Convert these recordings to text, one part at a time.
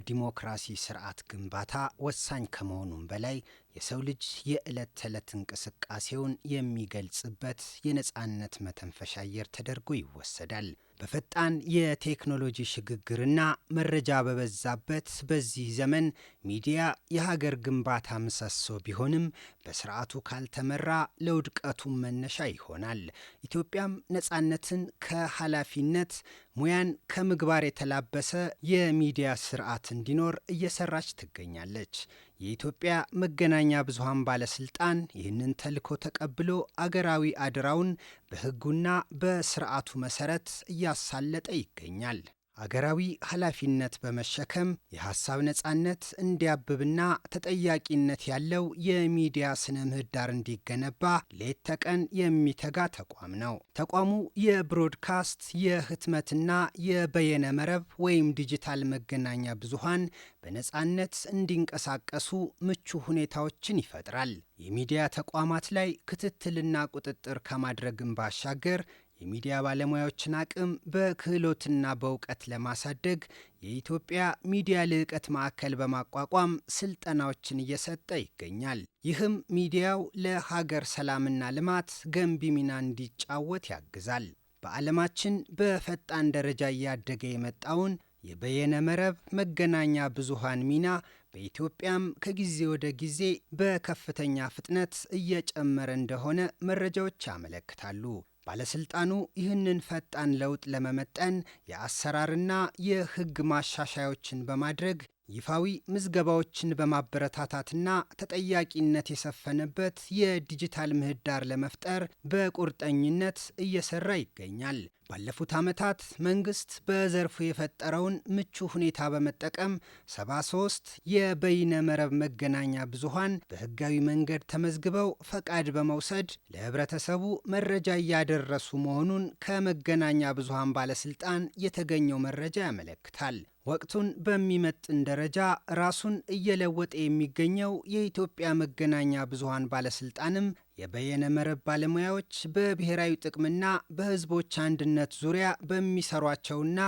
ለዲሞክራሲ ስርዓት ግንባታ ወሳኝ ከመሆኑም በላይ የሰው ልጅ የዕለት ተዕለት እንቅስቃሴውን የሚገልጽበት የነጻነት መተንፈሻ አየር ተደርጎ ይወሰዳል። በፈጣን የቴክኖሎጂ ሽግግርና መረጃ በበዛበት በዚህ ዘመን ሚዲያ የሀገር ግንባታ ምሰሶ ቢሆንም በስርዓቱ ካልተመራ ለውድቀቱም መነሻ ይሆናል። ኢትዮጵያም ነጻነትን ከኃላፊነት ሙያን ከምግባር የተላበሰ የሚዲያ ስርዓት እንዲኖር እየሰራች ትገኛለች። የኢትዮጵያ መገናኛ ብዙሃን ባለስልጣን ይህንን ተልዕኮ ተቀብሎ አገራዊ አደራውን በሕጉና በስርዓቱ መሰረት እያሳለጠ ይገኛል። አገራዊ ኃላፊነት በመሸከም የሐሳብ ነጻነት እንዲያብብና ተጠያቂነት ያለው የሚዲያ ስነ ምህዳር እንዲገነባ ሌት ተቀን የሚተጋ ተቋም ነው። ተቋሙ የብሮድካስት የህትመትና የበየነ መረብ ወይም ዲጂታል መገናኛ ብዙሃን በነጻነት እንዲንቀሳቀሱ ምቹ ሁኔታዎችን ይፈጥራል። የሚዲያ ተቋማት ላይ ክትትልና ቁጥጥር ከማድረግም ባሻገር የሚዲያ ባለሙያዎችን አቅም በክህሎትና በእውቀት ለማሳደግ የኢትዮጵያ ሚዲያ ልዕቀት ማዕከል በማቋቋም ስልጠናዎችን እየሰጠ ይገኛል። ይህም ሚዲያው ለሀገር ሰላምና ልማት ገንቢ ሚና እንዲጫወት ያግዛል። በዓለማችን በፈጣን ደረጃ እያደገ የመጣውን የበየነ መረብ መገናኛ ብዙሃን ሚና በኢትዮጵያም ከጊዜ ወደ ጊዜ በከፍተኛ ፍጥነት እየጨመረ እንደሆነ መረጃዎች ያመለክታሉ። ባለስልጣኑ ይህንን ፈጣን ለውጥ ለመመጠን የአሰራርና የሕግ ማሻሻያዎችን በማድረግ ይፋዊ ምዝገባዎችን በማበረታታትና ተጠያቂነት የሰፈነበት የዲጂታል ምህዳር ለመፍጠር በቁርጠኝነት እየሰራ ይገኛል። ባለፉት ዓመታት መንግስት በዘርፉ የፈጠረውን ምቹ ሁኔታ በመጠቀም 73 የበይነ መረብ መገናኛ ብዙሃን በህጋዊ መንገድ ተመዝግበው ፈቃድ በመውሰድ ለህብረተሰቡ መረጃ እያደረሱ መሆኑን ከመገናኛ ብዙሃን ባለስልጣን የተገኘው መረጃ ያመለክታል። ወቅቱን በሚመጥን ደረጃ ራሱን እየለወጠ የሚገኘው የኢትዮጵያ መገናኛ ብዙሃን ባለስልጣንም የበየነ መረብ ባለሙያዎች በብሔራዊ ጥቅምና በህዝቦች አንድነት ዙሪያ በሚሰሯቸውና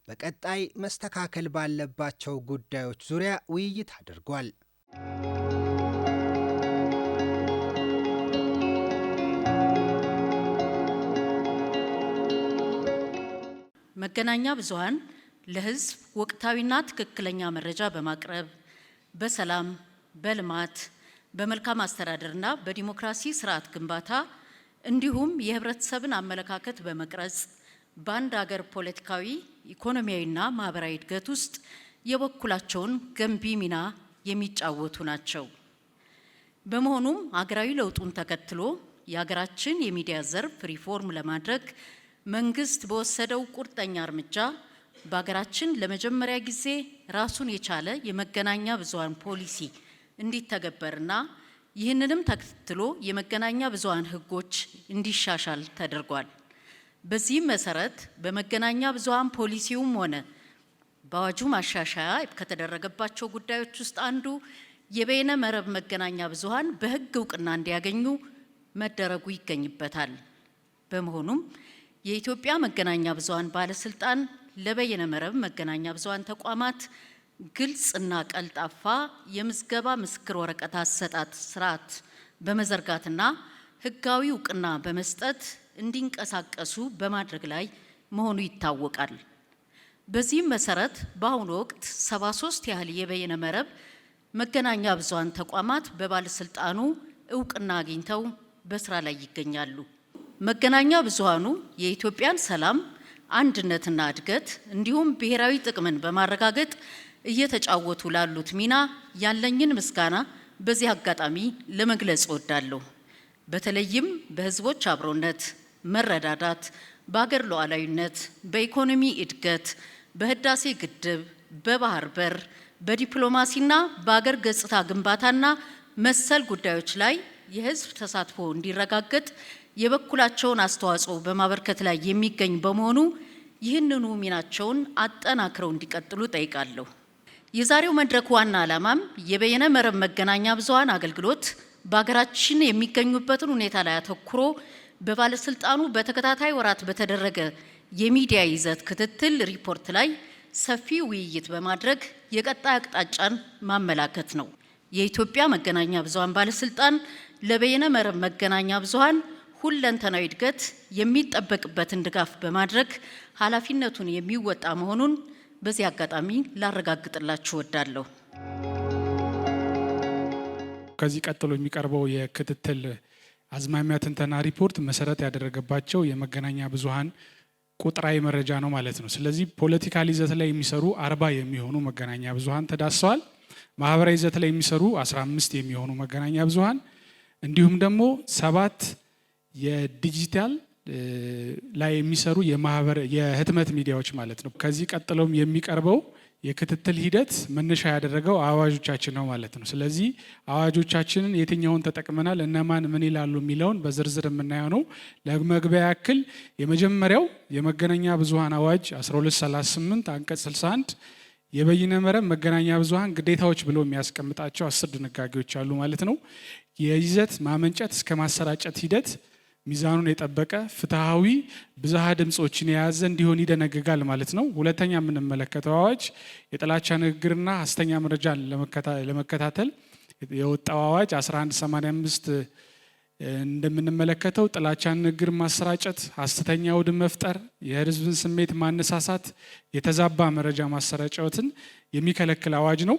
በቀጣይ መስተካከል ባለባቸው ጉዳዮች ዙሪያ ውይይት አድርጓል። መገናኛ ብዙሃን ለህዝብ ወቅታዊና ትክክለኛ መረጃ በማቅረብ በሰላም፣ በልማት፣ በመልካም አስተዳደርና በዲሞክራሲ ስርዓት ግንባታ እንዲሁም የህብረተሰብን አመለካከት በመቅረጽ በአንድ ሀገር ፖለቲካዊ፣ ኢኮኖሚያዊና ማህበራዊ እድገት ውስጥ የበኩላቸውን ገንቢ ሚና የሚጫወቱ ናቸው። በመሆኑም ሀገራዊ ለውጡን ተከትሎ የሀገራችን የሚዲያ ዘርፍ ሪፎርም ለማድረግ መንግስት በወሰደው ቁርጠኛ እርምጃ በሀገራችን ለመጀመሪያ ጊዜ ራሱን የቻለ የመገናኛ ብዙሃን ፖሊሲ እንዲተገበርና ይህንንም ተከትሎ የመገናኛ ብዙሃን ህጎች እንዲሻሻል ተደርጓል። በዚህም መሰረት በመገናኛ ብዙሃን ፖሊሲውም ሆነ በአዋጁ ማሻሻያ ከተደረገባቸው ጉዳዮች ውስጥ አንዱ የበይነ መረብ መገናኛ ብዙሃን በህግ እውቅና እንዲያገኙ መደረጉ ይገኝበታል። በመሆኑም የኢትዮጵያ መገናኛ ብዙሃን ባለስልጣን ለበየነ መረብ መገናኛ ብዙሃን ተቋማት ግልጽና ቀልጣፋ የምዝገባ ምስክር ወረቀት አሰጣጥ ስርዓት በመዘርጋትና ህጋዊ እውቅና በመስጠት እንዲንቀሳቀሱ በማድረግ ላይ መሆኑ ይታወቃል። በዚህም መሰረት በአሁኑ ወቅት 73 ያህል የበየነ መረብ መገናኛ ብዙሃን ተቋማት በባለስልጣኑ እውቅና አግኝተው በስራ ላይ ይገኛሉ። መገናኛ ብዙሃኑ የኢትዮጵያን ሰላም፣ አንድነትና እድገት እንዲሁም ብሔራዊ ጥቅምን በማረጋገጥ እየተጫወቱ ላሉት ሚና ያለኝን ምስጋና በዚህ አጋጣሚ ለመግለጽ እወዳለሁ። በተለይም በህዝቦች አብሮነት፣ መረዳዳት፣ በአገር ሉዓላዊነት፣ በኢኮኖሚ እድገት፣ በህዳሴ ግድብ፣ በባህር በር፣ በዲፕሎማሲና በአገር ገጽታ ግንባታና መሰል ጉዳዮች ላይ የህዝብ ተሳትፎ እንዲረጋገጥ የበኩላቸውን አስተዋጽኦ በማበርከት ላይ የሚገኝ በመሆኑ ይህንኑ ሚናቸውን አጠናክረው እንዲቀጥሉ ጠይቃለሁ። የዛሬው መድረክ ዋና ዓላማም የበየነ መረብ መገናኛ ብዙሃን አገልግሎት በሀገራችን የሚገኙበትን ሁኔታ ላይ አተኩሮ በባለስልጣኑ በተከታታይ ወራት በተደረገ የሚዲያ ይዘት ክትትል ሪፖርት ላይ ሰፊ ውይይት በማድረግ የቀጣይ አቅጣጫን ማመላከት ነው። የኢትዮጵያ መገናኛ ብዙሃን ባለስልጣን ለበይነ መረብ መገናኛ ብዙሃን ሁለንተናዊ እድገት የሚጠበቅበትን ድጋፍ በማድረግ ኃላፊነቱን የሚወጣ መሆኑን በዚህ አጋጣሚ ላረጋግጥላችሁ እወዳለሁ። ከዚህ ቀጥሎ የሚቀርበው የክትትል አዝማሚያ ትንተና ሪፖርት መሰረት ያደረገባቸው የመገናኛ ብዙሃን ቁጥራዊ መረጃ ነው ማለት ነው። ስለዚህ ፖለቲካል ይዘት ላይ የሚሰሩ 40 የሚሆኑ መገናኛ ብዙሃን ተዳሰዋል። ማህበራዊ ይዘት ላይ የሚሰሩ 15 የሚሆኑ መገናኛ ብዙሃን እንዲሁም ደግሞ 7 የዲጂታል ላይ የሚሰሩ የህትመት ሚዲያዎች ማለት ነው። ከዚህ ቀጥሎም የሚቀርበው የክትትል ሂደት መነሻ ያደረገው አዋጆቻችን ነው ማለት ነው። ስለዚህ አዋጆቻችንን የትኛውን ተጠቅመናል፣ እነማን ምን ይላሉ የሚለውን በዝርዝር የምናየው ነው። ለመግቢያ ያክል የመጀመሪያው የመገናኛ ብዙሃን አዋጅ 1238 አንቀጽ 61 የበይነ መረብ መገናኛ ብዙሃን ግዴታዎች ብሎ የሚያስቀምጣቸው 10 ድንጋጌዎች አሉ ማለት ነው። የይዘት ማመንጨት እስከ ማሰራጨት ሂደት ሚዛኑን የጠበቀ ፍትሃዊ ብዝሃ ድምጾችን የያዘ እንዲሆን ይደነግጋል ማለት ነው። ሁለተኛ የምንመለከተው አዋጅ የጥላቻ ንግግርና ሐሰተኛ መረጃን ለመከታተል የወጣው አዋጅ 1185 እንደምንመለከተው ጥላቻ ንግግር ማሰራጨት፣ ሐሰተኛ ውድም መፍጠር፣ የህዝብን ስሜት ማነሳሳት፣ የተዛባ መረጃ ማሰራጨትን የሚከለክል አዋጅ ነው።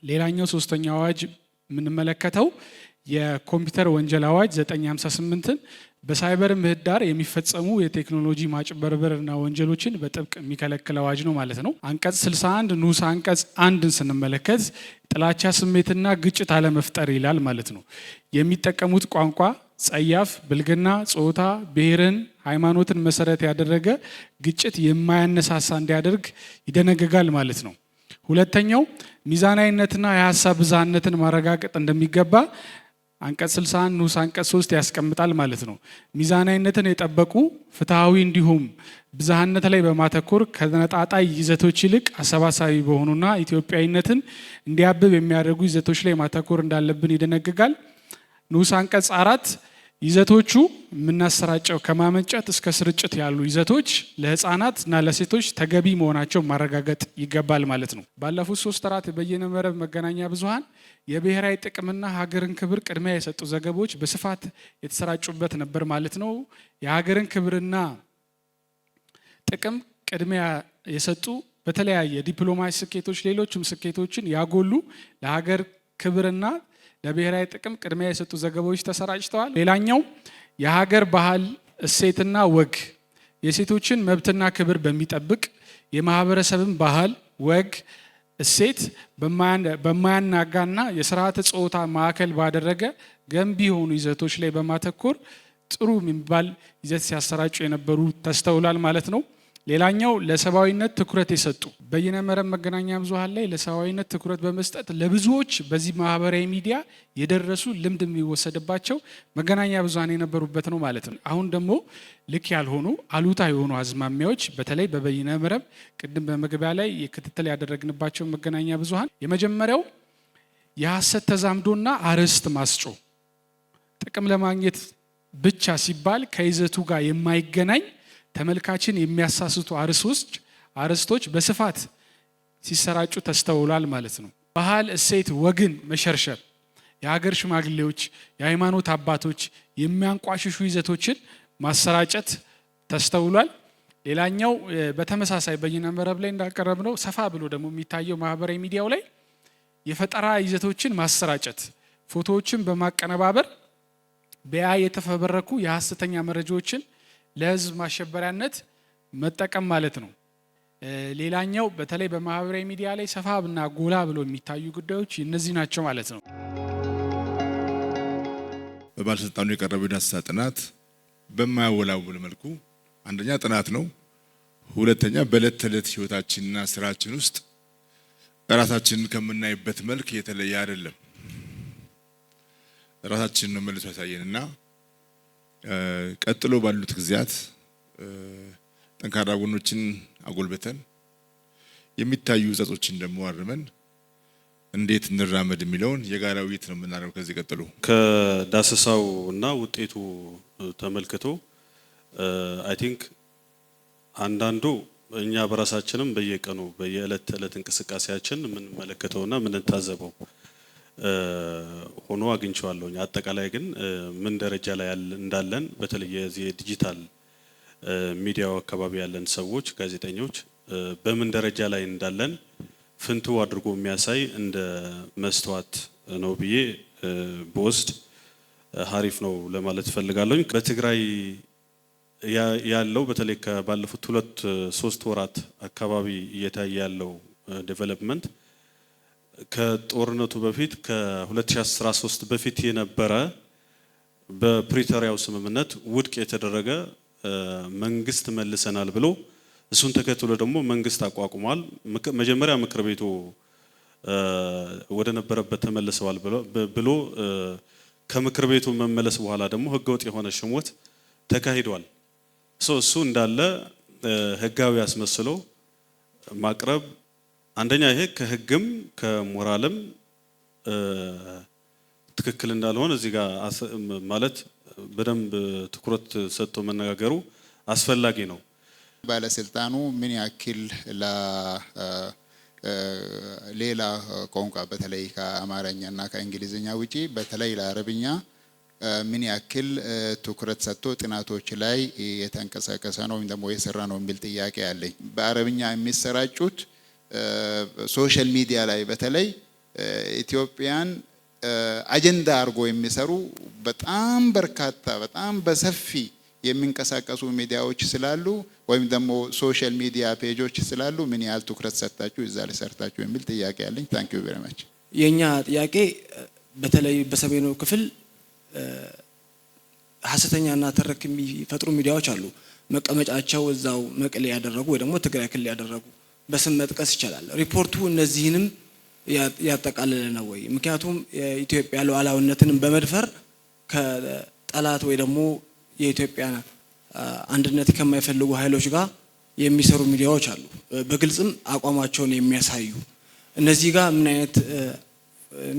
ሌላኛው ሶስተኛው አዋጅ የምንመለከተው የኮምፒውተር ወንጀል አዋጅ 958ን በሳይበር ምህዳር የሚፈጸሙ የቴክኖሎጂ ማጭበርበርና ወንጀሎችን በጥብቅ የሚከለክል አዋጅ ነው ማለት ነው። አንቀጽ 61 ንዑስ አንቀጽ 1ን ስንመለከት ጥላቻ ስሜትና ግጭት አለመፍጠር ይላል ማለት ነው። የሚጠቀሙት ቋንቋ ጸያፍ፣ ብልግና፣ ጾታ፣ ብሔርን፣ ሃይማኖትን መሰረት ያደረገ ግጭት የማያነሳሳ እንዲያደርግ ይደነግጋል ማለት ነው። ሁለተኛው ሚዛናዊነትና የሀሳብ ብዝሃነትን ማረጋገጥ እንደሚገባ አንቀጽ 61 ንዑስ አንቀጽ 3 ያስቀምጣል ማለት ነው። ሚዛናዊነትን የጠበቁ ፍትሃዊ እንዲሁም ብዝሃነት ላይ በማተኮር ከነጣጣይ ይዘቶች ይልቅ አሰባሳቢ በሆኑና ኢትዮጵያዊነትን እንዲያብብ የሚያደርጉ ይዘቶች ላይ ማተኮር እንዳለብን ይደነግጋል። ንዑስ አንቀጽ 4 ይዘቶቹ የምናሰራጨው ከማመንጨት እስከ ስርጭት ያሉ ይዘቶች ለህፃናት እና ለሴቶች ተገቢ መሆናቸው ማረጋገጥ ይገባል ማለት ነው። ባለፉት 3 ወራት የበይነ መረብ መገናኛ ብዙሃን የብሔራዊ ጥቅምና ሀገርን ክብር ቅድሚያ የሰጡ ዘገቦች በስፋት የተሰራጩበት ነበር ማለት ነው። የሀገርን ክብርና ጥቅም ቅድሚያ የሰጡ በተለያየ ዲፕሎማሲ ስኬቶች፣ ሌሎችም ስኬቶችን ያጎሉ ለሀገር ክብርና ለብሔራዊ ጥቅም ቅድሚያ የሰጡ ዘገባዎች ተሰራጭተዋል። ሌላኛው የሀገር ባህል እሴትና ወግ የሴቶችን መብትና ክብር በሚጠብቅ የማህበረሰብን ባህል ወግ እሴት በማያናጋና የስርዓተ ጾታ ማዕከል ባደረገ ገንቢ የሆኑ ይዘቶች ላይ በማተኮር ጥሩ የሚባል ይዘት ሲያሰራጩ የነበሩ ተስተውሏል ማለት ነው። ሌላኛው ለሰብአዊነት ትኩረት የሰጡ በይነ መረብ መገናኛ ብዙሃን ላይ ለሰብአዊነት ትኩረት በመስጠት ለብዙዎች በዚህ ማህበራዊ ሚዲያ የደረሱ ልምድ የሚወሰድባቸው መገናኛ ብዙሃን የነበሩበት ነው ማለት ነው። አሁን ደግሞ ልክ ያልሆኑ አሉታዊ የሆኑ አዝማሚያዎች በተለይ በበይነ መረብ ቅድም በመግቢያ ላይ የክትትል ያደረግንባቸው መገናኛ ብዙሃን የመጀመሪያው የሐሰት ተዛምዶና አርዕስት ማስጮ ጥቅም ለማግኘት ብቻ ሲባል ከይዘቱ ጋር የማይገናኝ ተመልካችን የሚያሳስቱ አርዕስቶች በስፋት ሲሰራጩ ተስተውሏል ማለት ነው። ባህል እሴት ወግን መሸርሸር፣ የሀገር ሽማግሌዎች፣ የሃይማኖት አባቶች የሚያንቋሽሹ ይዘቶችን ማሰራጨት ተስተውሏል። ሌላኛው በተመሳሳይ በይነ መረብ ላይ እንዳቀረብነው ሰፋ ብሎ ደግሞ የሚታየው ማህበራዊ ሚዲያው ላይ የፈጠራ ይዘቶችን ማሰራጨት፣ ፎቶዎችን በማቀነባበር በAI የተፈበረኩ የሐሰተኛ መረጃዎችን ለህዝብ ማሸበሪያነት መጠቀም ማለት ነው። ሌላኛው በተለይ በማህበራዊ ሚዲያ ላይ ሰፋ ብና ጎላ ብሎ የሚታዩ ጉዳዮች እነዚህ ናቸው ማለት ነው። በባለስልጣኑ የቀረበው ዳሰሳ ጥናት በማያወላውል መልኩ አንደኛ ጥናት ነው፣ ሁለተኛ በዕለት ተዕለት ህይወታችንና ስራችን ውስጥ ራሳችንን ከምናይበት መልክ የተለየ አይደለም። ራሳችንን ነው መልሶ ያሳየንና ቀጥሎ ባሉት ጊዜያት ጠንካራ ጎኖችን አጎልበተን የሚታዩ ጸጾችን ደግሞ አርመን እንዴት እንራመድ የሚለውን የጋራ ውይይት ነው የምናደርገው። ከዚህ ቀጥሎ ከዳሰሳው እና ውጤቱ ተመልክቶ አይ ቲንክ አንዳንዱ እኛ በራሳችንም በየቀኑ በየዕለት ተዕለት እንቅስቃሴያችን የምንመለከተውና የምንታዘበው ሆኖ አግኝቼዋለሁ። አጠቃላይ ግን ምን ደረጃ ላይ እንዳለን በተለይ የዚህ ዲጂታል ሚዲያው አካባቢ ያለን ሰዎች ጋዜጠኞች በምን ደረጃ ላይ እንዳለን ፍንቱ አድርጎ የሚያሳይ እንደ መስተዋት ነው ብዬ በወስድ ሀሪፍ ነው ለማለት ፈልጋለሁ። በትግራይ ያለው በተለይ ከባለፉት 2-3 ወራት አካባቢ እየታየ ያለው ዴቨሎፕመንት ከጦርነቱ በፊት ከ2013 በፊት የነበረ በፕሪቶሪያው ስምምነት ውድቅ የተደረገ መንግስት መልሰናል ብሎ እሱን ተከትሎ ደግሞ መንግስት አቋቁሟል። መጀመሪያ ምክር ቤቱ ወደ ነበረበት ተመልሰዋል ብሎ ከምክር ቤቱ መመለስ በኋላ ደግሞ ህገወጥ የሆነ ሽሞት ተካሂዷል። እሱ እንዳለ ህጋዊ አስመስሎ ማቅረብ አንደኛ ይሄ ከህግም ከሞራልም ትክክል እንዳልሆነ እዚህ ጋር ማለት በደንብ ትኩረት ሰጥቶ መነጋገሩ አስፈላጊ ነው። ባለስልጣኑ ምን ያክል ሌላ ቋንቋ በተለይ ከአማርኛና ከእንግሊዝኛ ውጪ በተለይ ለአረብኛ ምን ያክል ትኩረት ሰጥቶ ጥናቶች ላይ የተንቀሳቀሰ ነው ወይም ደግሞ የሰራ ነው የሚል ጥያቄ አለኝ። በአረብኛ የሚሰራጩት ሶሻል ሚዲያ ላይ በተለይ ኢትዮጵያን አጀንዳ አድርጎ የሚሰሩ በጣም በርካታ በጣም በሰፊ የሚንቀሳቀሱ ሚዲያዎች ስላሉ ወይም ደግሞ ሶሻል ሚዲያ ፔጆች ስላሉ ምን ያህል ትኩረት ሰጣችሁ እዛ ላይ ሰርታችሁ የሚል ጥያቄ አለኝ። ታንክ ዩ ቬሪ ማች። የኛ ጥያቄ በተለይ በሰሜኑ ክፍል ሐሰተኛና ተረክ የሚፈጥሩ ሚዲያዎች አሉ። መቀመጫቸው እዛው መቀሌ ያደረጉ ወይ ደግሞ ትግራይ ክልል ያደረጉ በስም መጥቀስ ይቻላል። ሪፖርቱ እነዚህንም ያጠቃለለ ነው ወይ? ምክንያቱም የኢትዮጵያ ሉዓላዊነትን በመድፈር ከጠላት ወይ ደግሞ የኢትዮጵያ አንድነት ከማይፈልጉ ኃይሎች ጋር የሚሰሩ ሚዲያዎች አሉ። በግልጽም አቋማቸውን የሚያሳዩ እነዚህ ጋር ምን አይነት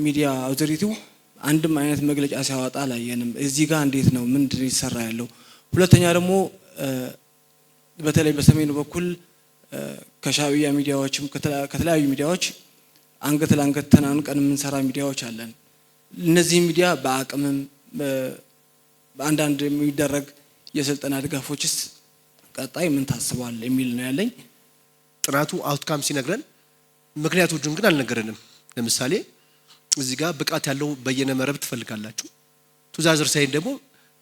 ሚዲያ አውቶሪቲው አንድም አይነት መግለጫ ሲያወጣ አላየንም። እዚህ ጋር እንዴት ነው ምንድን ይሰራ ያለው? ሁለተኛ ደግሞ በተለይ በሰሜኑ በኩል ከሻዕቢያ ሚዲያዎችም ከተለያዩ ሚዲያዎች አንገት ለአንገት ተናንቀን የምንሰራ ሚዲያዎች አለን። እነዚህ ሚዲያ በአቅምም በአንዳንድ የሚደረግ የስልጠና ድጋፎችስ ቀጣይ ምን ታስቧል የሚል ነው ያለኝ። ጥናቱ አውትካም ሲነግረን ምክንያቶቹን ግን አልነገረንም። ለምሳሌ እዚህ ጋር ብቃት ያለው በየነ መረብ ትፈልጋላችሁ። ቱዛዝር ሳይን ደግሞ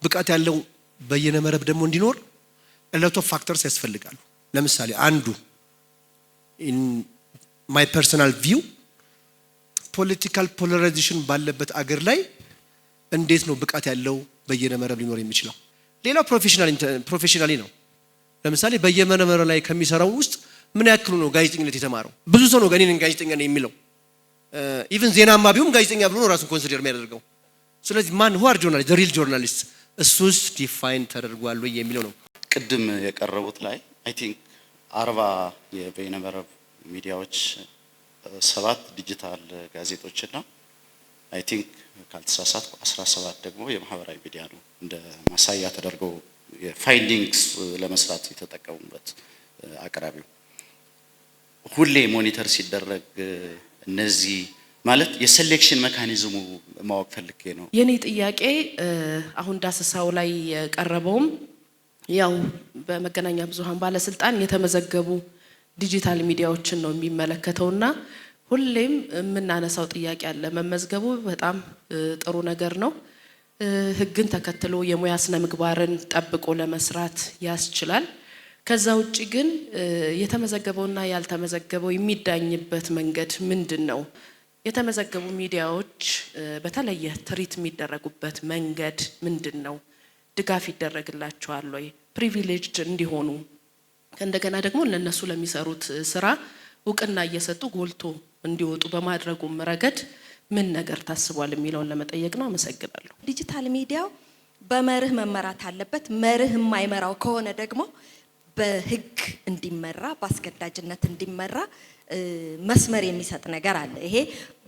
ብቃት ያለው በየነ መረብ ደግሞ እንዲኖር ሎት ኦፍ ፋክተርስ ያስፈልጋሉ። ለምሳሌ አንዱ ኢን ማይ ፐርሰናል ቪው ፖለቲካል ፖላራይዜሽን ባለበት አገር ላይ እንዴት ነው ብቃት ያለው በየነ መረብ ሊኖር የሚችለው? ሌላው ፕሮፌሽናሊ ነው። ለምሳሌ በየነ መረብ ላይ ከሚሰራው ውስጥ ምን ያክሉ ነው ጋዜጠኝነት የተማረው? ብዙ ሰው ነው እኔን ጋዜጠኛ ነኝ የሚለው። ኢቭን ዜና አንባቢውም ጋዜጠኛ ብሎ ነው ራሱን ኮንሲደር የሚያደርገው። ስለዚህ ማን ሁአር ጆርናሊስት ዘ ሪል ጆርናሊስት እሱስ ዲፋይን ተደርጓል ወይ የሚለው ነው። ቅድም የቀረቡት ላይ አይ ቲንክ 40 የበይነ መረብ ሚዲያዎች 7 ዲጂታል ጋዜጦችና አይ ቲንክ ካልተሳሳትኩ 17 ደግሞ የማህበራዊ ሚዲያ ነው እንደ ማሳያ ተደርገው የፋይንዲንግስ ለመስራት የተጠቀሙበት አቅራቢው ሁሌ ሞኒተር ሲደረግ እነዚህ ማለት የሴሌክሽን ሜካኒዝሙ ማወቅ ፈልጌ ነው። የኔ ጥያቄ አሁን ዳሰሳው ላይ የቀረበውም ያው በመገናኛ ብዙሃን ባለስልጣን የተመዘገቡ ዲጂታል ሚዲያዎችን ነው የሚመለከተውና ሁሌም የምናነሳው ጥያቄ አለ። መመዝገቡ በጣም ጥሩ ነገር ነው። ህግን ተከትሎ የሙያ ስነ ምግባርን ጠብቆ ለመስራት ያስችላል። ከዛ ውጪ ግን የተመዘገበውና ያልተመዘገበው የሚዳኝበት መንገድ ምንድን ነው? የተመዘገቡ ሚዲያዎች በተለየ ትሪት የሚደረጉበት መንገድ ምንድን ነው? ድጋፍ ይደረግላቸዋል ወይ? ፕሪቪሌጅድ እንዲሆኑ እንደገና ደግሞ ለነሱ ለሚሰሩት ስራ እውቅና እየሰጡ ጎልቶ እንዲወጡ በማድረጉም ረገድ ምን ነገር ታስቧል የሚለውን ለመጠየቅ ነው። አመሰግናለሁ። ዲጂታል ሚዲያው በመርህ መመራት አለበት። መርህ የማይመራው ከሆነ ደግሞ በህግ እንዲመራ በአስገዳጅነት እንዲመራ መስመር የሚሰጥ ነገር አለ። ይሄ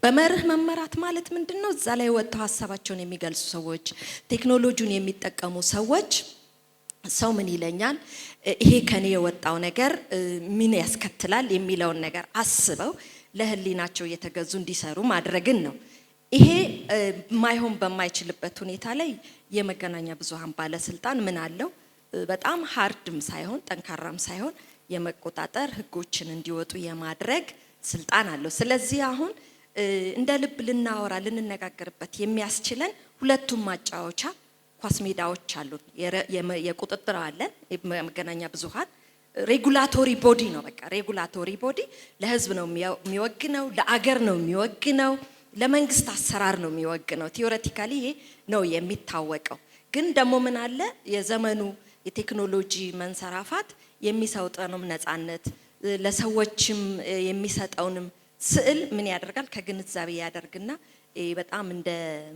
በመርህ መመራት ማለት ምንድነው? እዛ ላይ ወጥተው ሀሳባቸውን የሚገልጹ ሰዎች፣ ቴክኖሎጂውን የሚጠቀሙ ሰዎች ሰው ምን ይለኛል፣ ይሄ ከኔ የወጣው ነገር ምን ያስከትላል የሚለውን ነገር አስበው ለህሊናቸው እየተገዙ እንዲሰሩ ማድረግን ነው። ይሄ ማይሆን በማይችልበት ሁኔታ ላይ የመገናኛ ብዙሃን ባለስልጣን ምን አለው? በጣም ሃርድም ሳይሆን ጠንካራም ሳይሆን የመቆጣጠር ህጎችን እንዲወጡ የማድረግ ስልጣን አለው። ስለዚህ አሁን እንደ ልብ ልናወራ ልንነጋገርበት የሚያስችለን ሁለቱም ማጫወቻ ኳስ ሜዳዎች አሉ። የቁጥጥር አለን። የመገናኛ ብዙሃን ሬጉላቶሪ ቦዲ ነው። በቃ ሬጉላቶሪ ቦዲ ለህዝብ ነው የሚወግነው፣ ለአገር ነው የሚወግነው፣ ለመንግስት አሰራር ነው የሚወግነው። ቲዮሬቲካሊ ይሄ ነው የሚታወቀው። ግን ደግሞ ምን አለ? የዘመኑ የቴክኖሎጂ መንሰራፋት የሚሰጠውንም ነፃነት ለሰዎችም የሚሰጠውንም ስዕል ምን ያደርጋል? ከግንዛቤ ያደርግና በጣም እንደ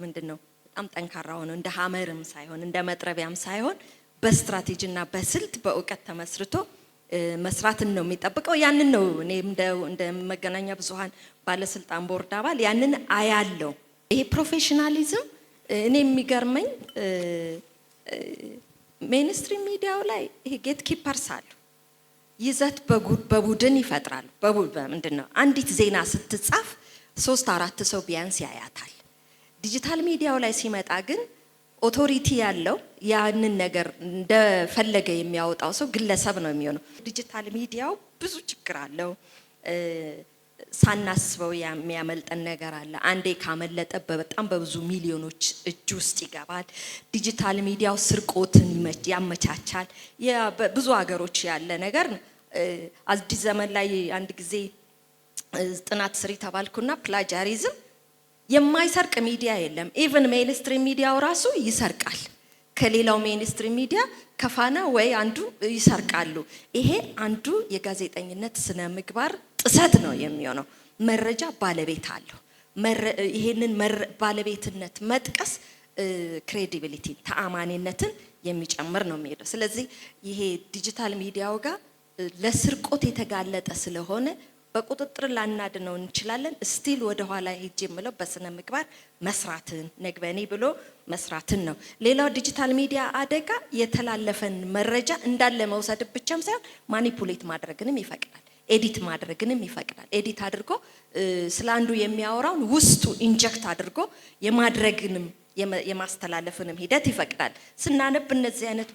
ምንድነው በጣም ጠንካራ ሆኖ እንደ ሀመርም ሳይሆን እንደ መጥረቢያም ሳይሆን በስትራቴጂና በስልት በእውቀት ተመስርቶ መስራትን ነው የሚጠብቀው። ያንን ነው እኔ እንደ መገናኛ ብዙሃን ባለስልጣን ቦርድ አባል ያንን አያለው። ይሄ ፕሮፌሽናሊዝም እኔ የሚገርመኝ ሜንስትሪም ሚዲያው ላይ ይሄ ጌት ኪፐርስ አሉ። ይዘት በቡድን ይፈጥራሉ። ምንድነው አንዲት ዜና ስትጻፍ 3-4 ሰው ቢያንስ ያያታል። ዲጂታል ሚዲያው ላይ ሲመጣ ግን ኦቶሪቲ ያለው ያንን ነገር እንደፈለገ የሚያወጣው ሰው ግለሰብ ነው የሚሆነው። ዲጂታል ሚዲያው ብዙ ችግር አለው። ሳናስበው የሚያመልጠን ነገር አለ። አንዴ ካመለጠ በጣም በብዙ ሚሊዮኖች እጅ ውስጥ ይገባል። ዲጂታል ሚዲያው ስርቆትን ያመቻቻል። ብዙ ሀገሮች ያለ ነገር ነው። አዲስ ዘመን ላይ አንድ ጊዜ ጥናት ስሪ ተባልኩና ፕላጃሪዝም የማይሰርቅ ሚዲያ የለም። ኢቭን ሜንስትሪም ሚዲያው ራሱ ይሰርቃል። ከሌላው ሜንስትሪም ሚዲያ ከፋና ወይ አንዱ ይሰርቃሉ። ይሄ አንዱ የጋዜጠኝነት ስነ ምግባር ጥሰት ነው የሚሆነው። መረጃ ባለቤት አለው። ይሄንን ባለቤትነት መጥቀስ ክሬዲቢሊቲ ተአማኒነትን የሚጨምር ነው የሚሄደው። ስለዚህ ይሄ ዲጂታል ሚዲያው ጋር ለስርቆት የተጋለጠ ስለሆነ በቁጥጥር ላናድነው እንችላለን። ስቲል ወደ ኋላ ሄጄ የምለው በስነ ምግባር መስራትን ነግበኔ ብሎ መስራትን ነው። ሌላው ዲጂታል ሚዲያ አደጋ የተላለፈን መረጃ እንዳለ መውሰድ ብቻም ሳይሆን ማኒፑሌት ማድረግንም ይፈቅዳል። ኤዲት ማድረግንም ይፈቅዳል። ኤዲት አድርጎ ስለ አንዱ የሚያወራውን ውስጡ ኢንጀክት አድርጎ የማድረግንም የማስተላለፍንም ሂደት ይፈቅዳል። ስናነብ እነዚህ አይነት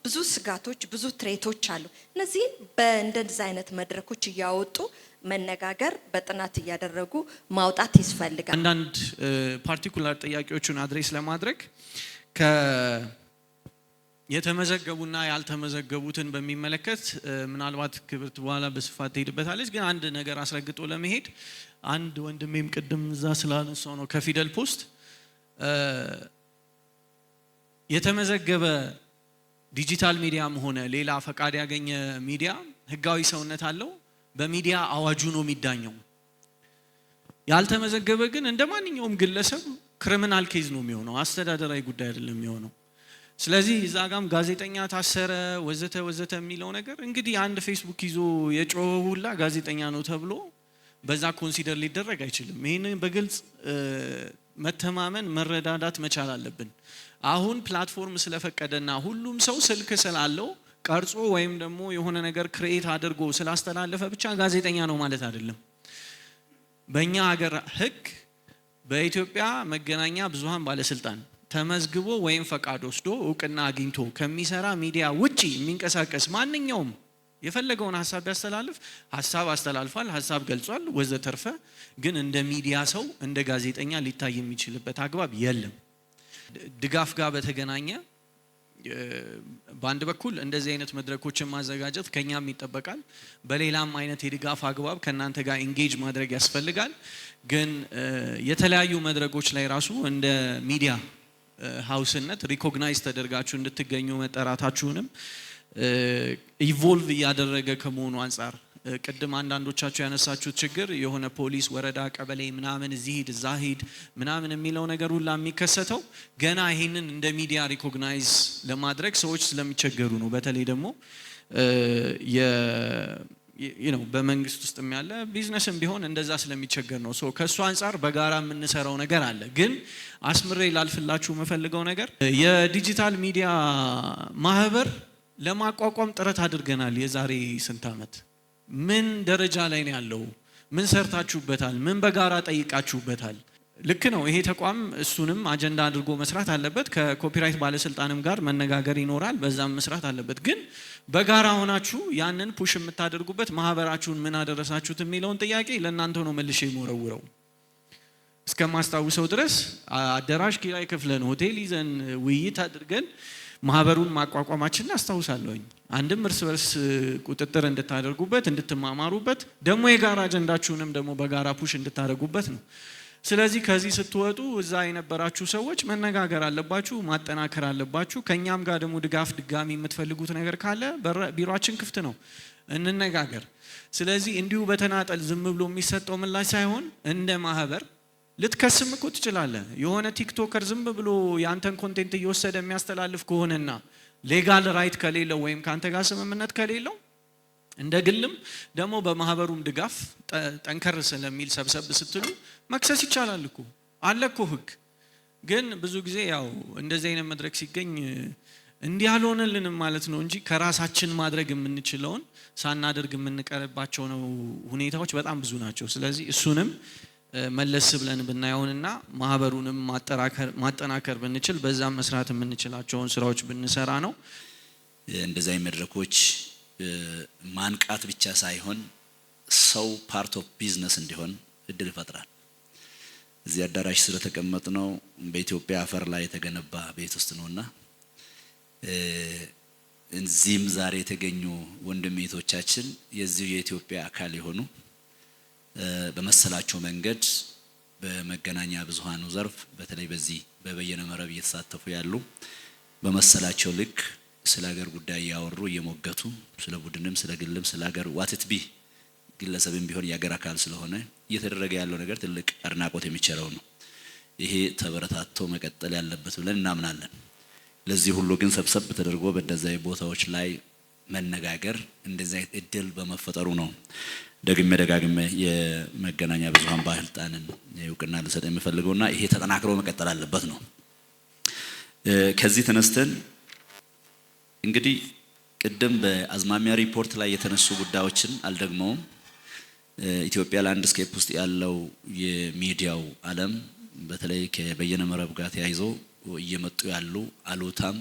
ብዙ ስጋቶች ብዙ ትሬቶች አሉ። እነዚህ በእንደዚህ አይነት መድረኮች እያወጡ መነጋገር በጥናት እያደረጉ ማውጣት ይስፈልጋል። አንዳንድ ፓርቲኩላር ጥያቄዎችን አድሬስ ለማድረግ የተመዘገቡና ያልተመዘገቡትን በሚመለከት ምናልባት ክብርት በኋላ በስፋት ትሄድበታለች። ግን አንድ ነገር አስረግጦ ለመሄድ አንድ ወንድሜም ቅድም እዛ ስላነሳው ነው ከፊደል ፖስት የተመዘገበ ዲጂታል ሚዲያም ሆነ ሌላ ፈቃድ ያገኘ ሚዲያ ህጋዊ ሰውነት አለው። በሚዲያ አዋጁ ነው የሚዳኘው። ያልተመዘገበ ግን እንደማንኛውም ግለሰብ ክሪሚናል ኬዝ ነው የሚሆነው፣ አስተዳደራዊ ጉዳይ አይደለም የሚሆነው። ስለዚህ እዛ ጋም ጋዜጠኛ ታሰረ ወዘተ ወዘተ የሚለው ነገር እንግዲህ አንድ ፌስቡክ ይዞ የጮኸ ሁላ ጋዜጠኛ ነው ተብሎ በዛ ኮንሲደር ሊደረግ አይችልም። ይሄንን በግልጽ መተማመን መረዳዳት መቻል አለብን። አሁን ፕላትፎርም ስለፈቀደና ሁሉም ሰው ስልክ ስላለው ቀርጾ ወይም ደግሞ የሆነ ነገር ክሬት አድርጎ ስላስተላለፈ ብቻ ጋዜጠኛ ነው ማለት አይደለም። በእኛ ሀገር ህግ በኢትዮጵያ መገናኛ ብዙሃን ባለስልጣን ተመዝግቦ ወይም ፈቃድ ወስዶ እውቅና አግኝቶ ከሚሰራ ሚዲያ ውጪ የሚንቀሳቀስ ማንኛውም የፈለገውን ሐሳብ ቢያስተላልፍ ሐሳብ አስተላልፏል፣ ሐሳብ ገልጿል ወዘተርፈ፣ ግን እንደ ሚዲያ ሰው እንደ ጋዜጠኛ ሊታይ የሚችልበት አግባብ የለም። ድጋፍ ጋር በተገናኘ በአንድ በኩል እንደዚህ አይነት መድረኮችን ማዘጋጀት ከኛም ይጠበቃል። በሌላም አይነት የድጋፍ አግባብ ከናንተ ጋር ኢንጌጅ ማድረግ ያስፈልጋል። ግን የተለያዩ መድረኮች ላይ ራሱ እንደ ሚዲያ ሃውስነት ሪኮግናይዝ ተደርጋችሁ እንድትገኙ መጠራታችሁንም ኢቮልቭ እያደረገ ከመሆኑ አንፃር ቅድም አንዳንዶቻችሁ ያነሳችሁት ችግር የሆነ ፖሊስ ወረዳ ቀበሌ ምናምን እዚህ ሂድ እዛ ሂድ ምናምን የሚለው ነገር ሁላ የሚከሰተው ገና ይሄንን እንደ ሚዲያ ሪኮግናይዝ ለማድረግ ሰዎች ስለሚቸገሩ ነው። በተለይ ደግሞ በመንግስት ውስጥ ያለ ቢዝነስም ቢሆን እንደዛ ስለሚቸገር ነው። ከሱ አንፃር በጋራ የምንሰራው ነገር አለ። ግን አስምሬ ላልፍላችሁ የምፈልገው ነገር የዲጂታል ሚዲያ ማህበር ለማቋቋም ጥረት አድርገናል። የዛሬ ስንት ዓመት ምን ደረጃ ላይ ነው ያለው? ምን ሰርታችሁበታል? ምን በጋራ ጠይቃችሁበታል? ልክ ነው። ይሄ ተቋም እሱንም አጀንዳ አድርጎ መስራት አለበት። ከኮፒራይት ባለስልጣንም ጋር መነጋገር ይኖራል። በዛም መስራት አለበት። ግን በጋራ ሆናችሁ ያንን ፑሽ የምታደርጉበት ማህበራችሁን ምን አደረሳችሁት የሚለውን ጥያቄ ለእናንተ ነው መልሼ የምወረውረው። እስከማስታውሰው ድረስ አዳራሽ ኪራይ ከፍለን ሆቴል ይዘን ውይይት አድርገን ማህበሩን ማቋቋማችንን አስታውሳለሁኝ። አንድም እርስ በርስ ቁጥጥር እንድታደርጉበት እንድትማማሩበት፣ ደግሞ የጋራ አጀንዳችሁንም ደግሞ በጋራ ፑሽ እንድታደርጉበት ነው። ስለዚህ ከዚህ ስትወጡ እዛ የነበራችሁ ሰዎች መነጋገር አለባችሁ፣ ማጠናከር አለባችሁ። ከኛም ጋር ደግሞ ድጋፍ ድጋሚ የምትፈልጉት ነገር ካለ ቢሮአችን ክፍት ነው፣ እንነጋገር። ስለዚህ እንዲሁ በተናጠል ዝም ብሎ የሚሰጠው ምላሽ ሳይሆን እንደ ማህበር ልትከስም እኮ ትችላለህ። የሆነ ቲክቶከር ዝም ብሎ ያንተን ኮንቴንት እየወሰደ የሚያስተላልፍ ከሆነና ሌጋል ራይት ከሌለው ወይም ካንተ ጋር ስምምነት ከሌለው እንደ ግልም ደግሞ በማህበሩም ድጋፍ ጠንከር ስለሚል ሰብሰብ ስትሉ መክሰስ ይቻላል እኮ አለ እኮ ህግ። ግን ብዙ ጊዜ ያው እንደዚህ አይነት መድረክ ሲገኝ እንዲህ አልሆነልንም ማለት ነው እንጂ ከራሳችን ማድረግ የምንችለውን ሳናደርግ የምንቀርባቸው ነው ሁኔታዎች በጣም ብዙ ናቸው። ስለዚህ እሱንም መለስ ብለን ብናየውንና ማህበሩንም ማጠናከር ብንችል በዛም መስራት የምንችላቸውን ስራዎች ብንሰራ ነው። እንደዚህ አይነት መድረኮች ማንቃት ብቻ ሳይሆን ሰው ፓርት ኦፍ ቢዝነስ እንዲሆን እድል ይፈጥራል። እዚህ አዳራሽ ስለተቀመጥ ነው በኢትዮጵያ አፈር ላይ የተገነባ ቤት ውስጥ ነውና እዚህም ዛሬ የተገኙ ወንድም እህቶቻችን የዚህ የኢትዮጵያ አካል የሆኑ በመሰላቸው መንገድ በመገናኛ ብዙሃኑ ዘርፍ በተለይ በዚህ በበየነ መረብ እየተሳተፉ ያሉ በመሰላቸው ልክ ስለ ሀገር ጉዳይ ያወሩ እየሞገቱ ስለ ቡድንም ስለ ግልም ስለ ሀገር ዋትት ቢ ግለሰብም ቢሆን የሀገር አካል ስለሆነ እየተደረገ ያለው ነገር ትልቅ አድናቆት የሚቸረው ነው። ይሄ ተበረታቶ መቀጠል ያለበት ብለን እናምናለን። ለዚህ ሁሉ ግን ሰብሰብ ተደርጎ በእንደዚህ ቦታዎች ላይ መነጋገር እንደዚህ አይነት እድል በመፈጠሩ ነው ደግሜ የመገናኛ ብዙሃን ባለስልጣንን እውቅና ልሰጥ የምፈልገውና ይሄ ተጠናክሮ መቀጠል አለበት ነው። ከዚህ ተነስተን እንግዲህ ቅድም በአዝማሚያ ሪፖርት ላይ የተነሱ ጉዳዮችን አልደግመውም። ኢትዮጵያ ላንድስኬፕ ውስጥ ያለው የሚዲያው ዓለም በተለይ ከበየነ መረብ ጋር ተያይዞ እየመጡ ያሉ አሉታም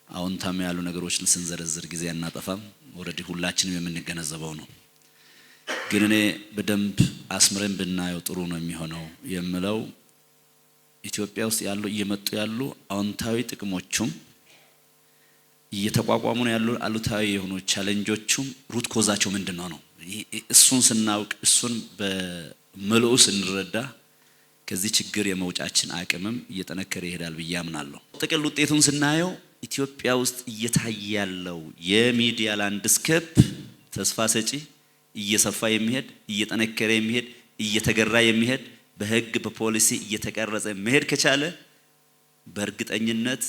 አዎንታም ያሉ ነገሮችን ስንዘረዝር ጊዜ አናጠፋም። ኦሬዲ ሁላችንም የምንገነዘበው ነው። ግን እኔ በደንብ አስምረን ብናየው ጥሩ ነው የሚሆነው የምለው ኢትዮጵያ ውስጥ ያሉ እየመጡ ያሉ አዎንታዊ ጥቅሞቹም እየተቋቋሙ ነው ያሉ አሉታዊ የሆኑ ቻሌንጆቹም ሩት ኮዛቸው ምንድነው ነው። እሱን ስናውቅ እሱን በመልኡ ስንረዳ ከዚህ ችግር የመውጫችን አቅምም እየጠነከረ ይሄዳል ብዬ አምናለሁ። ጥቅል ውጤቱን ስናየው ኢትዮጵያ ውስጥ እየታየ ያለው የሚዲያ ላንድስኬፕ ተስፋ ሰጪ እየሰፋ የሚሄድ እየጠነከረ የሚሄድ እየተገራ የሚሄድ በህግ በፖሊሲ እየተቀረጸ መሄድ ከቻለ በእርግጠኝነት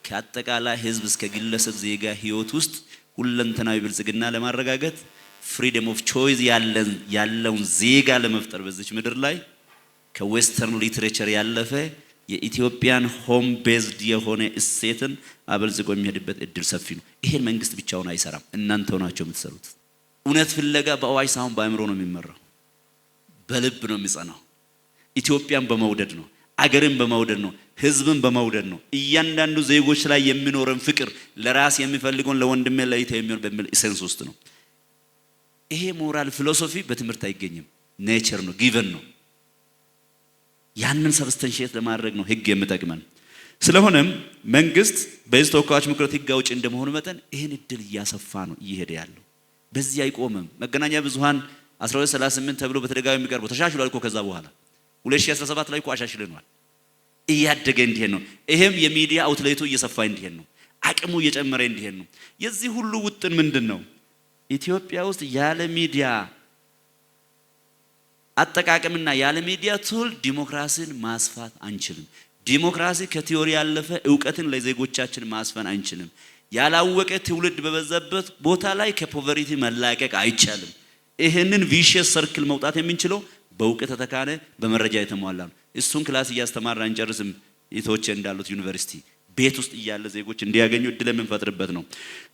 ከአጠቃላይ ህዝብ እስከ ግለሰብ ዜጋ ህይወት ውስጥ ሁለንተናዊ ብልጽግና ለማረጋገጥ ፍሪደም ኦፍ ቾይስ ያለውን ዜጋ ለመፍጠር በዚች ምድር ላይ ከዌስተርን ሊትሬቸር ያለፈ የኢትዮጵያን ሆም ቤዝድ የሆነ እሴትን አበልጽጎ የሚሄድበት እድል ሰፊ ነው። ይሄን መንግስት ብቻውን አይሰራም፣ እናንተ ሆናችሁ የምትሰሩት። እውነት ፍለጋ በአዋጅ ሳይሆን በአእምሮ ነው የሚመራው፣ በልብ ነው የሚጸናው። ኢትዮጵያን በመውደድ ነው፣ አገርን በመውደድ ነው፣ ህዝብን በመውደድ ነው። እያንዳንዱ ዜጎች ላይ የሚኖረን ፍቅር ለራስ የሚፈልገውን ለወንድሜ ለይተ የሚሆን በሚል ኢሰንስ ውስጥ ነው። ይሄ ሞራል ፊሎሶፊ በትምህርት አይገኝም፣ ኔቸር ነው፣ ጊቨን ነው። ያንን ሰብስታንሺየት ለማድረግ ነው ህግ የሚጠቅመን። ስለሆነም መንግስት በህዝብ ተወካዮች ምክር ቤት ህግ አውጪ እንደመሆኑ መጠን ይሄን እድል እያሰፋ ነው እየሄደ ያለው። በዚህ አይቆምም። መገናኛ ብዙሃን 1238 ተብሎ በተደጋጋሚ የሚቀርበው ተሻሽሏል እኮ። ከዛ በኋላ 2017 ላይ እኮ አሻሽለናል። እያደገ እንዲሄድ ነው። ይሄም የሚዲያ አውትሌቱ እየሰፋ እንዲሄድ ነው። አቅሙ እየጨመረ እንዲሄድ ነው። የዚህ ሁሉ ውጥን ምንድነው? ኢትዮጵያ ውስጥ ያለ ሚዲያ አጠቃቀምና ያለ ሚዲያ ቱል ዲሞክራሲን ማስፋት አንችልም። ዲሞክራሲ ከቲዮሪ ያለፈ ዕውቀትን ለዜጎቻችን ማስፈን አንችልም። ያላወቀ ትውልድ በበዛበት ቦታ ላይ ከፖቨርቲ መላቀቅ አይቻልም። ይሄንን ቪሺየስ ሰርክል መውጣት የምንችለው በእውቀት ተካነ በመረጃ የተሟላ ነው። እሱን ክላስ እያስተማርን አንጨርስም። ኢትዮጵያ እንዳሉት ዩኒቨርሲቲ ቤት ውስጥ እያለ ዜጎች እንዲያገኙ እድል የምንፈጥርበት ነው።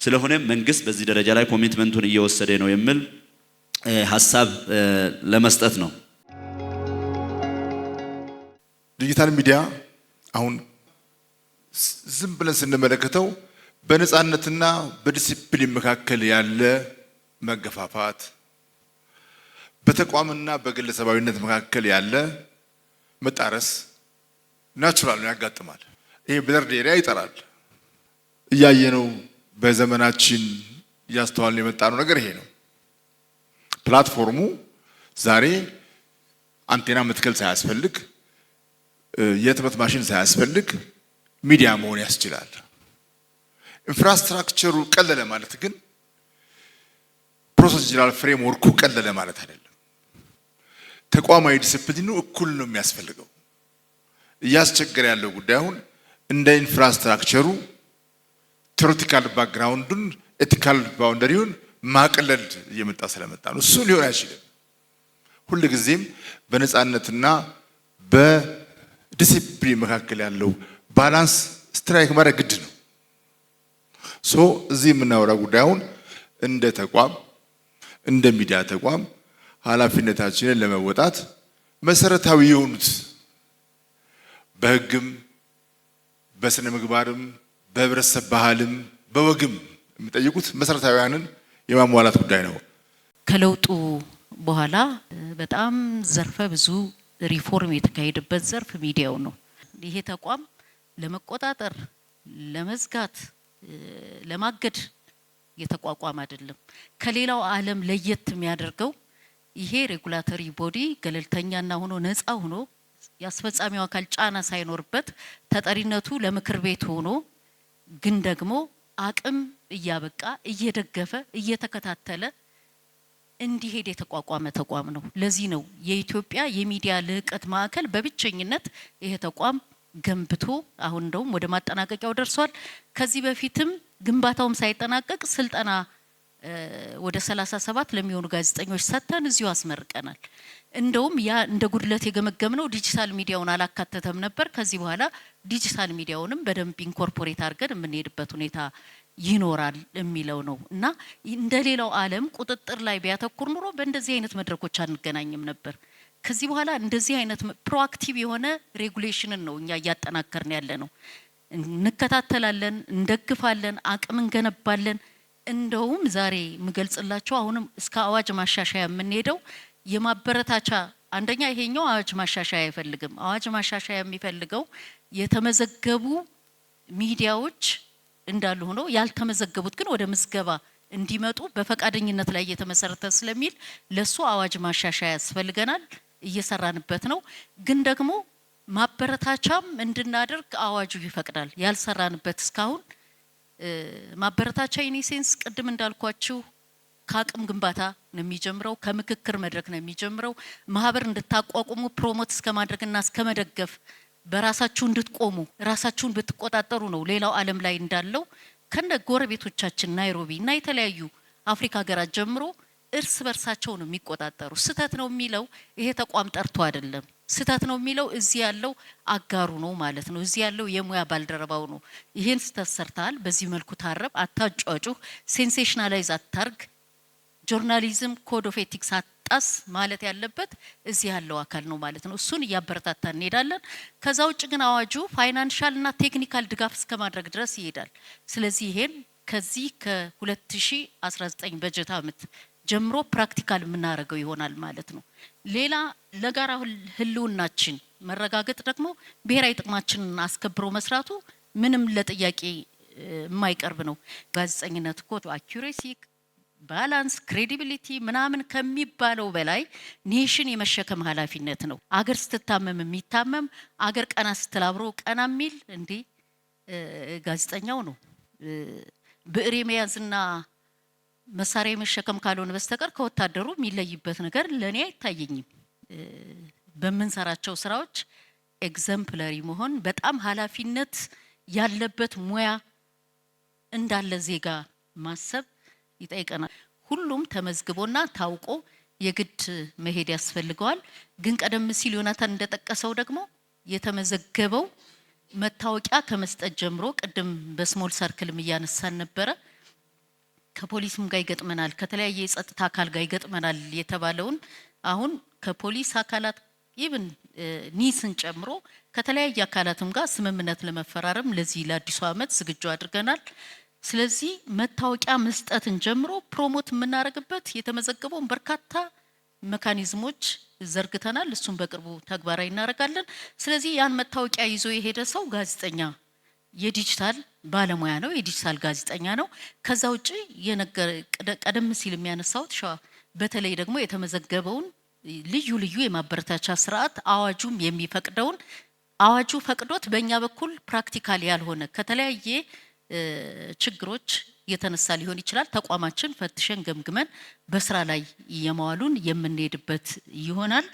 ስለሆነ መንግስት በዚህ ደረጃ ላይ ኮሚትመንቱን እየወሰደ ነው የሚል ሐሳብ ለመስጠት ነው። ዲጂታል ሚዲያ አሁን ዝም ብለን ስንመለከተው በነፃነትና በዲሲፕሊን መካከል ያለ መገፋፋት፣ በተቋምና በግለሰባዊነት መካከል ያለ መጣረስ ናቹራል ነው፣ ያጋጥማል። ይሄ ብለርድ ኤሪያ ይጠራል። እያየነው በዘመናችን እያስተዋልን የመጣነው ነገር ይሄ ነው። ፕላትፎርሙ ዛሬ አንቴና መትከል ሳያስፈልግ የህትመት ማሽን ሳያስፈልግ ሚዲያ መሆን ያስችላል። ኢንፍራስትራክቸሩ ቀለለ ማለት ግን ፕሮሲጀራል ፍሬምወርኩ ቀለለ ማለት አይደለም። ተቋማዊ ዲሲፕሊኑ እኩል ነው የሚያስፈልገው። እያስቸገረ ያለው ጉዳይ አሁን እንደ ኢንፍራስትራክቸሩ ቴዎሬቲካል ባክግራውንዱን ኤቲካል ባውንደሪውን ማቅለል እየመጣ ስለመጣ ነው። እሱ ሊሆን አይችልም። ሁልጊዜም በነፃነትና በዲሲፕሊን መካከል ያለው ባላንስ ስትራይክ ማድረግ ግድ ነው። ሶ እዚህ የምናወራው ጉዳይ አሁን እንደ ተቋም እንደ ሚዲያ ተቋም ኃላፊነታችንን ለመወጣት መሰረታዊ የሆኑት በህግም በስነ ምግባርም በህብረተሰብ ባህልም በወግም የሚጠይቁት መሰረታዊያንን የማሟላት ጉዳይ ነው። ከለውጡ በኋላ በጣም ዘርፈ ብዙ ሪፎርም የተካሄደበት ዘርፍ ሚዲያው ነው። ይሄ ተቋም ለመቆጣጠር፣ ለመዝጋት፣ ለማገድ የተቋቋመ አይደለም። ከሌላው ዓለም ለየት የሚያደርገው ይሄ ሬጉላተሪ ቦዲ ገለልተኛና ሆኖ ነፃ ሆኖ ያስፈጻሚው አካል ጫና ሳይኖርበት ተጠሪነቱ ለምክር ቤት ሆኖ ግን ደግሞ አቅም እያበቃ እየደገፈ እየተከታተለ እንዲሄድ የተቋቋመ ተቋም ነው። ለዚህ ነው የኢትዮጵያ የሚዲያ ልህቀት ማዕከል በብቸኝነት ይሄ ተቋም ገንብቶ አሁን እንደውም ወደ ማጠናቀቂያው ደርሷል። ከዚህ በፊትም ግንባታውም ሳይጠናቀቅ ስልጠና ወደ 37 ለሚሆኑ ጋዜጠኞች ሰጥተን እዚሁ አስመርቀናል። እንደውም ያ እንደ ጉድለት የገመገምነው ዲጂታል ሚዲያውን አላካተተም ነበር። ከዚህ በኋላ ዲጂታል ሚዲያውንም በደንብ ኢንኮርፖሬት አድርገን የምንሄድበት ሁኔታ ይኖራል የሚለው ነው እና እንደሌላው ዓለም ቁጥጥር ላይ ቢያተኩር ኑሮ በእንደዚህ አይነት መድረኮች አንገናኝም ነበር። ከዚህ በኋላ እንደዚህ አይነት ፕሮአክቲቭ የሆነ ሬጉሌሽንን ነው እኛ እያጠናከርን ያለ ነው። እንከታተላለን፣ እንደግፋለን፣ አቅም እንገነባለን። እንደውም ዛሬ የምገልጽላቸው አሁንም እስከ አዋጅ ማሻሻያ የምንሄደው የማበረታቻ አንደኛ ይሄኛው አዋጅ ማሻሻያ አይፈልግም። አዋጅ ማሻሻያ የሚፈልገው የተመዘገቡ ሚዲያዎች እንዳሉ ሆኖ ያልተመዘገቡት ግን ወደ ምዝገባ እንዲመጡ በፈቃደኝነት ላይ የተመሰረተ ስለሚል ለሱ አዋጅ ማሻሻያ ያስፈልገናል። እየሰራንበት ነው። ግን ደግሞ ማበረታቻም እንድናደርግ አዋጁ ይፈቅዳል። ያልሰራንበት እስካሁን ማበረታቻ ኢኒሴንስ ቅድም እንዳልኳችሁ ከአቅም ግንባታ ነው የሚጀምረው፣ ከምክክር መድረክ ነው የሚጀምረው። ማህበር እንድታቋቁሙ ፕሮሞት እስከማድረግና እስከመደገፍ በራሳችሁ እንድትቆሙ ራሳችሁን ብትቆጣጠሩ ነው። ሌላው ዓለም ላይ እንዳለው ከነ ጎረቤቶቻችን ናይሮቢ እና የተለያዩ አፍሪካ ሀገራት ጀምሮ እርስ በርሳቸው ነው የሚቆጣጠሩ። ስተት ነው የሚለው ይሄ ተቋም ጠርቶ አይደለም። ስተት ነው የሚለው እዚህ ያለው አጋሩ ነው ማለት ነው። እዚህ ያለው የሙያ ባልደረባው ነው። ይሄን ስተት ሰርተሃል፣ በዚህ መልኩ ታረብ፣ አታጫጩህ፣ ሴንሴሽናላይዝ አታርግ፣ ጆርናሊዝም ኮድ ኦፍ ኤቲክስ አጣስ ማለት ያለበት እዚህ ያለው አካል ነው ማለት ነው። እሱን እያበረታታ እንሄዳለን። ከዛ ውጭ ግን አዋጁ ፋይናንሻል እና ቴክኒካል ድጋፍ እስከማድረግ ድረስ ይሄዳል። ስለዚህ ይሄን ከዚህ ከ2019 በጀት ዓመት ጀምሮ ፕራክቲካል የምናደርገው ይሆናል ማለት ነው። ሌላ ለጋራ ህልውናችን መረጋገጥ ደግሞ ብሔራዊ ጥቅማችንን አስከብሮ መስራቱ ምንም ለጥያቄ የማይቀርብ ነው። ጋዜጠኝነት እኮ አኩሬሲ፣ ባላንስ፣ ክሬዲቢሊቲ ምናምን ከሚባለው በላይ ኔሽን የመሸከም ኃላፊነት ነው። አገር ስትታመም የሚታመም አገር ቀና ስትላብሮ ቀና የሚል እንዴ ጋዜጠኛው ነው። ብዕር የመያዝና መሳሪያ የመሸከም ካልሆነ በስተቀር ከወታደሩ የሚለይበት ነገር ለኔ አይታየኝም። በምንሰራቸው ስራዎች ኤግዛምፕለሪ መሆን በጣም ኃላፊነት ያለበት ሙያ እንዳለ ዜጋ ማሰብ ይጠይቀናል። ሁሉም ተመዝግቦና ታውቆ የግድ መሄድ ያስፈልገዋል። ግን ቀደም ሲል ዮናታን እንደጠቀሰው ደግሞ የተመዘገበው መታወቂያ ከመስጠት ጀምሮ ቅድም በስሞል ሰርክልም እያነሳን ነበረ። ከፖሊስም ጋር ይገጥመናል፣ ከተለያየ የጸጥታ አካል ጋር ይገጥመናል የተባለውን አሁን ከፖሊስ አካላት ኢቭን ኒስን ጨምሮ ከተለያየ አካላትም ጋር ስምምነት ለመፈራረም ለዚህ ለአዲሱ ዓመት ዝግጁ አድርገናል። ስለዚህ መታወቂያ መስጠትን ጀምሮ ፕሮሞት የምናደርግበት የተመዘገበውን በርካታ ሜካኒዝሞች ዘርግተናል። እሱን በቅርቡ ተግባራዊ እናደርጋለን። ስለዚህ ያን መታወቂያ ይዞ የሄደ ሰው ጋዜጠኛ የዲጂታል ባለሙያ ነው፣ የዲጂታል ጋዜጠኛ ነው። ከዛ ውጪ ቀደም ሲል የሚያነሳውት ሸዋ በተለይ ደግሞ የተመዘገበውን ልዩ ልዩ የማበረታቻ ስርዓት አዋጁም የሚፈቅደውን አዋጁ ፈቅዶት በእኛ በኩል ፕራክቲካል ያልሆነ ከተለያየ ችግሮች የተነሳ ሊሆን ይችላል ተቋማችን ፈትሸን ገምግመን በስራ ላይ የማዋሉን የምንሄድበት ይሆናል።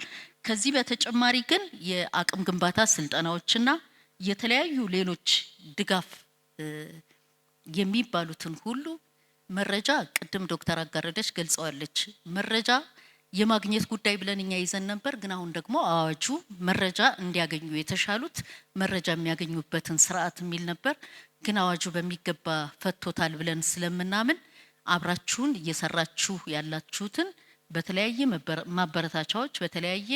ከዚህ በተጨማሪ ግን የአቅም ግንባታ ስልጠናዎችና የተለያዩ ሌሎች ድጋፍ የሚባሉትን ሁሉ መረጃ ቅድም ዶክተር አጋረደች ገልጸዋለች። መረጃ የማግኘት ጉዳይ ብለን እኛ ይዘን ነበር። ግን አሁን ደግሞ አዋጁ መረጃ እንዲያገኙ የተሻሉት መረጃ የሚያገኙበትን ስርዓት የሚል ነበር። ግን አዋጁ በሚገባ ፈቶታል ብለን ስለምናምን አብራችሁን እየሰራችሁ ያላችሁትን በተለያየ ማበረታቻዎች በተለያየ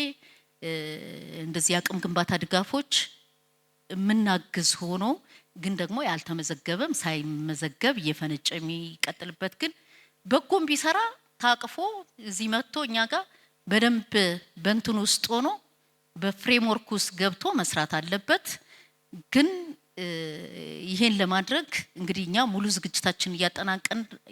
እንደዚህ አቅም ግንባታ ድጋፎች የምናግዝ ሆኖ ግን ደግሞ ያልተመዘገበም ሳይመዘገብ እየፈነጨ የሚቀጥልበት ግን በጎም ቢሰራ ታቅፎ እዚህ መጥቶ እኛ ጋር በደንብ በእንትን ውስጥ ሆኖ በፍሬምወርክ ውስጥ ገብቶ መስራት አለበት። ግን ይሄን ለማድረግ እንግዲህ እኛ ሙሉ ዝግጅታችን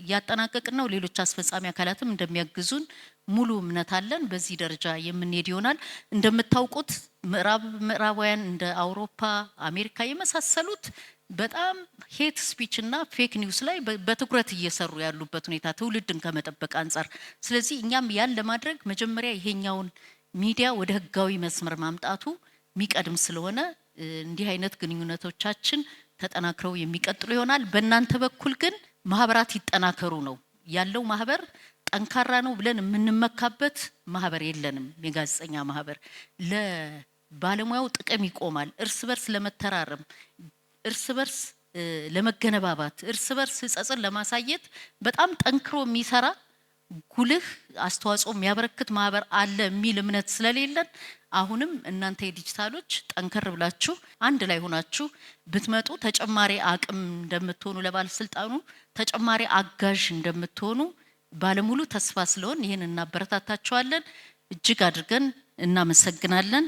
እያጠናቀቅን ነው። ሌሎች አስፈጻሚ አካላትም እንደሚያግዙን ሙሉ እምነት አለን። በዚህ ደረጃ የምንሄድ ይሆናል። እንደምታውቁት ምዕራባውያን እንደ አውሮፓ፣ አሜሪካ የመሳሰሉት በጣም ሄት ስፒች እና ፌክ ኒውስ ላይ በትኩረት እየሰሩ ያሉበት ሁኔታ ትውልድን ከመጠበቅ አንጻር፣ ስለዚህ እኛም ያን ለማድረግ መጀመሪያ ይሄኛውን ሚዲያ ወደ ህጋዊ መስመር ማምጣቱ የሚቀድም ስለሆነ እንዲህ አይነት ግንኙነቶቻችን ተጠናክረው የሚቀጥሉ ይሆናል። በእናንተ በኩል ግን ማህበራት ይጠናከሩ ነው ያለው። ማህበር ጠንካራ ነው ብለን የምንመካበት ማህበር የለንም። የጋዜጠኛ ማህበር ለባለሙያው ጥቅም ይቆማል። እርስ በርስ ለመተራረም፣ እርስ በርስ ለመገነባባት፣ እርስ በርስ ጸጸን ለማሳየት በጣም ጠንክሮ የሚሰራ ጉልህ አስተዋጽኦ የሚያበረክት ማህበር አለ የሚል እምነት ስለሌለን አሁንም እናንተ የዲጂታሎች ጠንከር ብላችሁ አንድ ላይ ሆናችሁ ብትመጡ ተጨማሪ አቅም እንደምትሆኑ ለባለስልጣኑ ተጨማሪ አጋዥ እንደምትሆኑ ባለሙሉ ተስፋ ስለሆን ይሄን እናበረታታችኋለን። እጅግ አድርገን እናመሰግናለን።